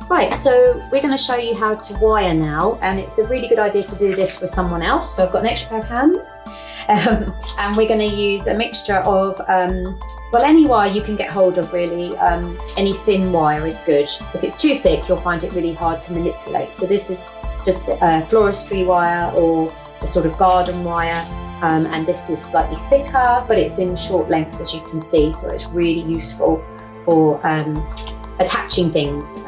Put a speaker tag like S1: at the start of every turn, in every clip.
S1: Right, so we're going to show you how to wire now, and it's a really good idea to do this with someone else. So I've got an extra pair of hands, and we're going to use a mixture of, well, any wire you can get hold of really. Any thin wire is good. If it's too thick, you'll find it really hard to manipulate. So this is just a floristry wire or a sort of garden wire, and this is slightly thicker, but it's in short lengths, as you can see, so it's really useful for attaching things.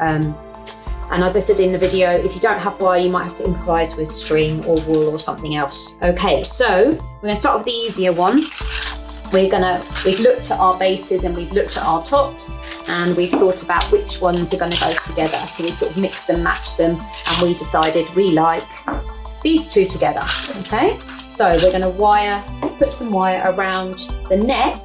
S1: And as I said in the video, if you don't have wire, you might have to improvise with string or wool or something else. Okay, so we're going to start with the easier one. We've looked at our bases and we've looked at our tops, and we've thought about which ones are going to go together. So we sort of mixed and matched them, and we decided we like these two together. Okay, so we're going to put some wire around the neck.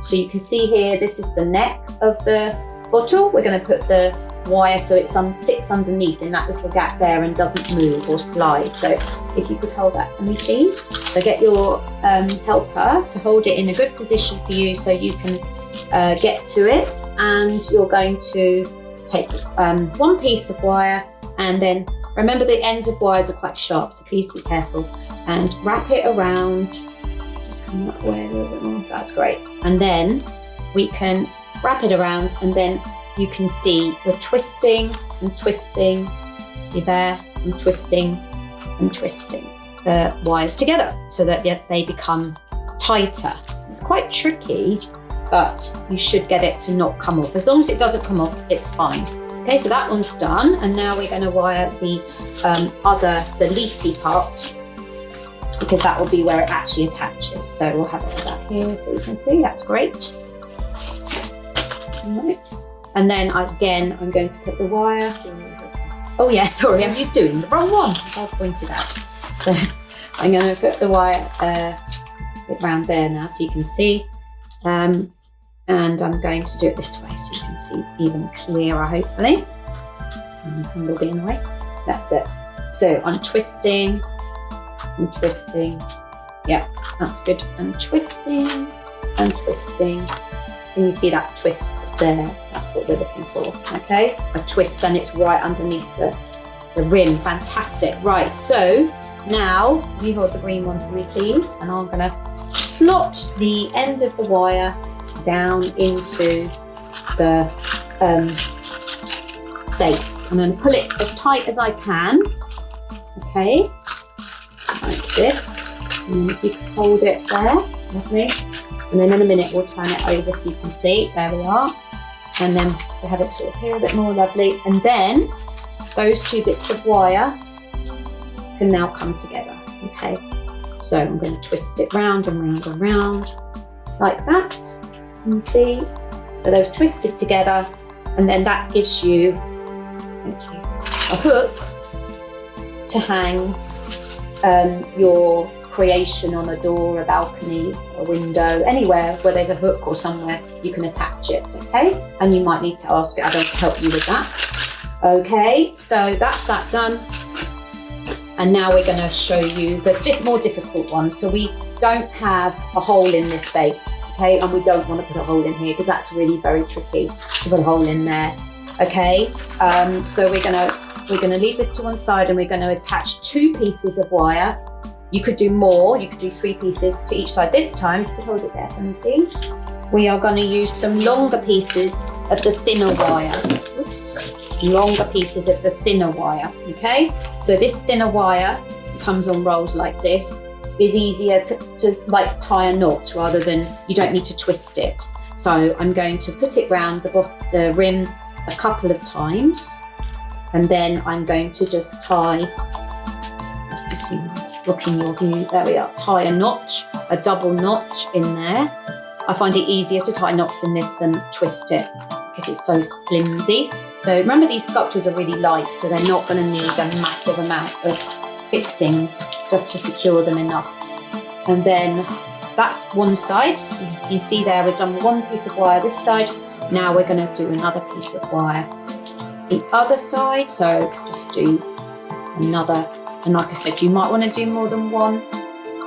S1: So you can see here, this is the neck of the bottle. We're going to put the wire so it sits underneath in that little gap there and doesn't move or slide. So if you could hold that for me, please. So get your helper to hold it in a good position for you so you can get to it. And you're going to take one piece of wire, and then remember the ends of wires are quite sharp, so please be careful, and wrap it around. Just come that way a little bit more. That's great. And then we can wrap it around, and then you can see we're twisting and twisting. See there? I'm twisting and twisting the wires together so that they become tighter. It's quite tricky, but you should get it to not come off. As long as it doesn't come off, it's fine. Okay, so that one's done, and now we're going to wire the leafy part, because that will be where it actually attaches. So we'll have it like that here so you can see. That's great. All right. And then again, I'm going to put the wire. Oh yeah, sorry, I'm doing the wrong one, as I pointed out. So I'm going to put the wire around there now so you can see. And I'm going to do it this way so you can see even clearer, hopefully. And the handle being in the way. That's it. So I'm twisting and twisting. Yeah, that's good. And twisting and twisting. And you see that twist there, that's what we're looking for. Okay, a twist and it's right underneath the rim. Fantastic. Right, so now you hold the green one for me, please, and I'm going to slot the end of the wire down into the base. I'm going to pull it as tight as I can. Okay, like this. And if you can hold it there, lovely. And then in a minute we'll turn it over so you can see. There we are. And then we have it sort of here a bit more, lovely. And then those two bits of wire can now come together. Okay, so I'm going to twist it round and round and round like that. You see, so they've twisted together, and then that gives you, a hook to hang your creation on a door, a balcony, a window, anywhere where there's a hook or somewhere you can attach it. Okay, and you might need to ask your adult to help you with that. Okay, so that's that done, and now we're going to show you the more difficult one. So we don't have a hole in this space, okay, and we don't want to put a hole in here because that's really very tricky to put a hole in there. Okay, so we're going to leave this to one side, and we're going to attach two pieces of wire. You could do more, you could do 3 pieces to each side. This time, if you could hold it there for me, please. We are going to use some longer pieces of the thinner wire. Oops. Longer pieces of the thinner wire, okay? So this thinner wire comes on rolls like this. Is easier to like tie a knot rather than, you don't need to twist it. So I'm going to put it round the rim a couple of times, and then I'm going to just tie, you can see blocking your view, there we are, tie a knot, a double knot in there. I find it easier to tie knots in this than twist it because it's so flimsy. So remember, these sculptures are really light, so they're not going to need a massive amount of fixings just to secure them enough. And then that's one side. You can see there we've done one piece of wire this side. Now we're going to do another piece of wire the other side. So just do another. And like I said, you might want to do more than one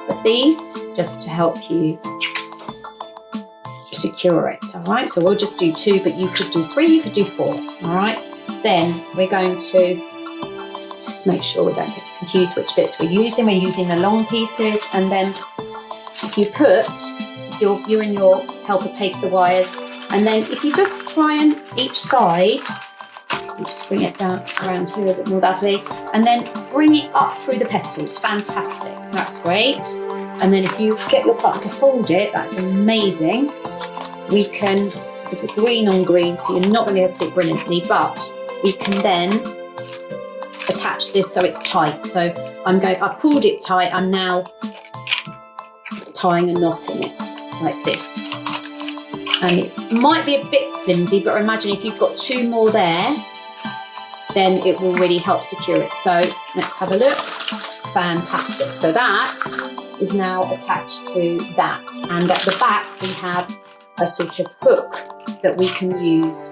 S1: of these just to help you secure it. All right, so we'll just do 2, but you could do 3, you could do 4. All right, then we're going to just make sure we don't get confused which bits we're using. We're using the long pieces, and then if you put you and your helper take the wires, and then if you just try and each side, you just bring it down around here a bit more, lovely, and then bring it up through the petals. Fantastic, that's great. And then if you get your partner to hold it, that's amazing. We can, it's a bit green on green, so you're not going to be able to see it brilliantly, but we can then attach this so it's tight. So I've pulled it tight, I'm now tying a knot in it like this. And it might be a bit flimsy, but imagine if you've got two more there, then it will really help secure it. So let's have a look. Fantastic. So that is now attached to that. And at the back, we have a sort of hook that we can use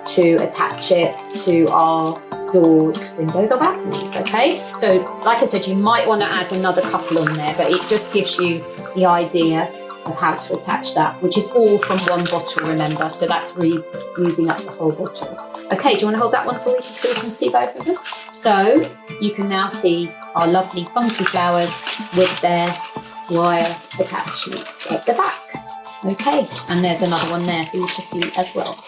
S1: to attach it to our doors, windows or balconies, okay? So like I said, you might want to add another couple on there, but it just gives you the idea of how to attach that, which is all from one bottle, remember? So that's really using up the whole bottle. Okay, do you want to hold that one for me so you can see both of them? So you can now see our lovely funky flowers with their wire attachments at the back. Okay, and there's another one there for you to see as well.